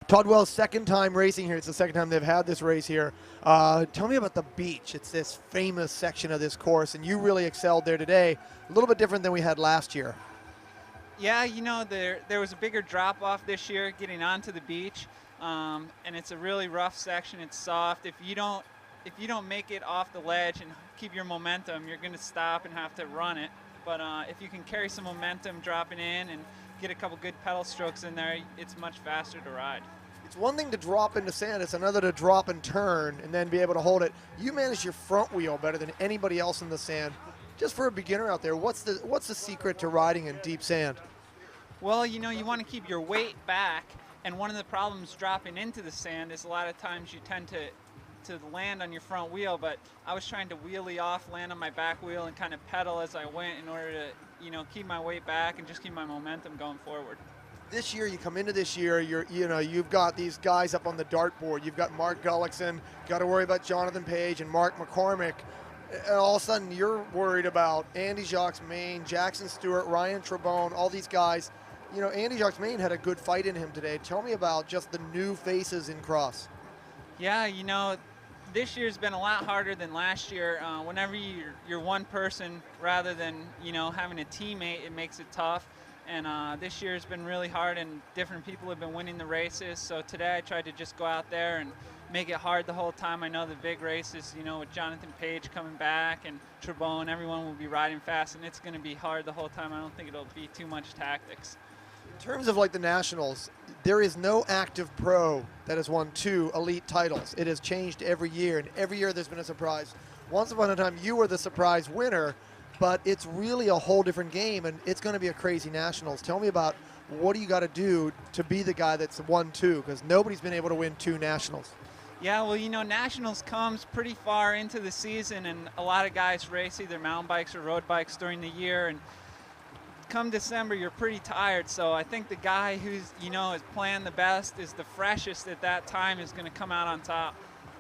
ToddWells' second time racing here. It's the second time they've had this race here. Tell me about the beach. It's this famous section of this course, and you really excelled there today. A little bit different than we had last year. Yeah, you know, there was a bigger drop off this year getting onto the beach, and it's a really rough section. It's soft. If you don't make it off the ledge and keep your momentum, you're going to stop and have to run it. But if you can carry some momentum dropping in and get a couple good pedal strokes in there, it's much faster to ride. It's one thing to drop into sand. It's another to drop and turn and then be able to hold it. You manage your front wheel better than anybody else in the sand. Just for a beginner out there, what's the secret to riding in deep sand? Well, you know, you want to keep your weight back, and one of the problems dropping into the sand is a lot of times you tend to land on your front wheel, but I was trying to wheelie off, land on my back wheel, and kind of pedal as I went in order to, you know, keep my weight back and just keep my momentum going forward. This year, you come into this year, you've got these guys up on the dartboard. You've got Mark Gullickson, got to worry about Jonathan Page and Mark McCormick. And all of a sudden, you're worried about Andy Jacques Main, Jackson Stewart, Ryan Trebone, all these guys. You know, Andy Jacques Main had a good fight in him today. Tell me about just the new faces in cross. Yeah, you know, this year's been a lot harder than last year. Whenever you're one person rather than, you know, having a teammate, it makes it tough. And this year's been really hard, and different people have been winning the races. So today I tried to just go out there and make it hard the whole time. I know the big races, you know, with Jonathan Page coming back and Trebone, everyone will be riding fast, and it's going to be hard the whole time. I don't think it'll be too much tactics. In terms of like the Nationals, there is no active pro that has won 2 elite titles. It has changed every year, and every year there's been a surprise. Once upon a time, you were the surprise winner, but it's really a whole different game, and it's going to be a crazy Nationals. Tell me about what do you got to do to be the guy that's won 2, because nobody's been able to win 2 Nationals. Yeah, well, you know, Nationals comes pretty far into the season, and a lot of guys race either mountain bikes or road bikes during the year, and come December, you're pretty tired. So I think the guy who's, you know, is playing the best, is the freshest at that time, is going to come out on top.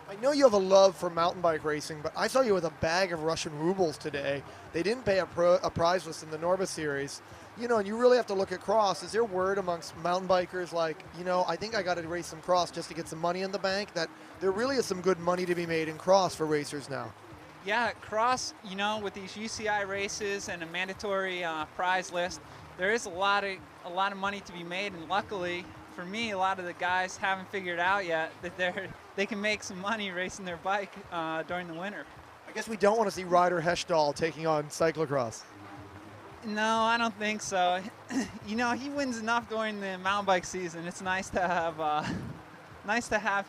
I know you have a love for mountain bike racing, but I saw you with a bag of Russian rubles today. They didn't pay a prize list in the Norba Series. You know, and you really have to look at cross. Is there word amongst mountain bikers like, you know, I think I got to race some cross just to get some money in the bank, that there really is some good money to be made in cross for racers now? Yeah, cross, you know, with these UCI races and a mandatory prize list, there is a lot of money to be made, and luckily for me, a lot of the guys haven't figured out yet that they can make some money racing their bike during the winter. I guess we don't want to see Ryder Heshdall taking on cyclocross. No, I don't think so. You know, he wins enough during the mountain bike season. It's nice to have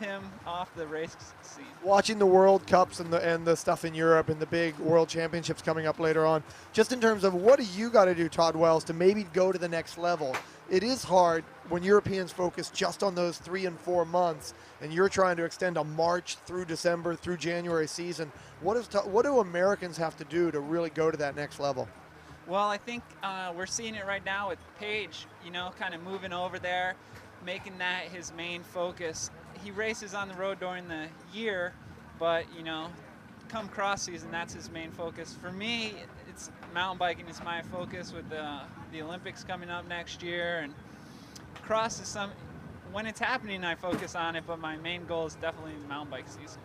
him off the race scene. Watching the World Cups and the stuff in Europe and the big World Championships coming up later on, just in terms of what do you got to do, ToddWells, to maybe go to the next level? It is hard when Europeans focus just on those 3 and 4 months, and you're trying to extend a March through December through January season. What do Americans have to do to really go to that next level? Well, I think we're seeing it right now with Page, you know, kind of moving over there, making that his main focus. He races on the road during the year, but, you know, come cross season, that's his main focus. For me, it's mountain biking is my focus with the Olympics coming up next year, and cross is when it's happening, I focus on it, but my main goal is definitely the mountain bike season.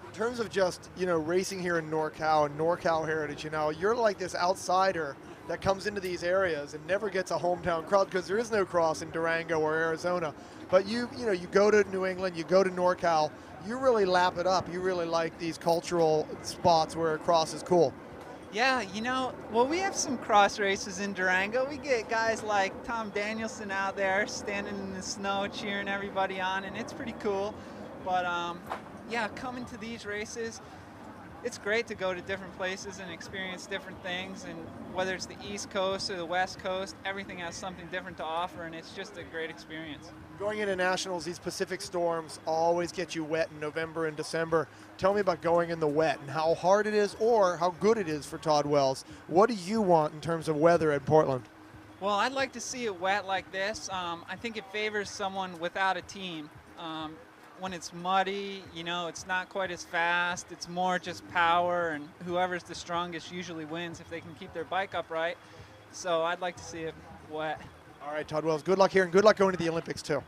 In terms of just, you know, racing here in NorCal and NorCal heritage, you know, you're like this outsider that comes into these areas and never gets a hometown crowd because there is no cross in Durango or Arizona. But you know, you go to New England, you go to NorCal, you really lap it up. You really like these cultural spots where cross is cool. Yeah, you know, well, we have some cross races in Durango. We get guys like Tom Danielson out there standing in the snow cheering everybody on, and it's pretty cool. But yeah, coming to these races, it's great to go to different places and experience different things, and whether it's the East Coast or the West Coast, everything has something different to offer, and it's just a great experience. Going into Nationals, these Pacific storms always get you wet in November and December. Tell me about going in the wet and how hard it is or how good it is for ToddWells. What do you want in terms of weather at Portland? Well, I'd like to see it wet like this. I think it favors someone without a team. When it's muddy, you know, it's not quite as fast. It's more just power, and whoever's the strongest usually wins if they can keep their bike upright. So I'd like to see it wet. All right, ToddWells, good luck here, and good luck going to the Olympics too.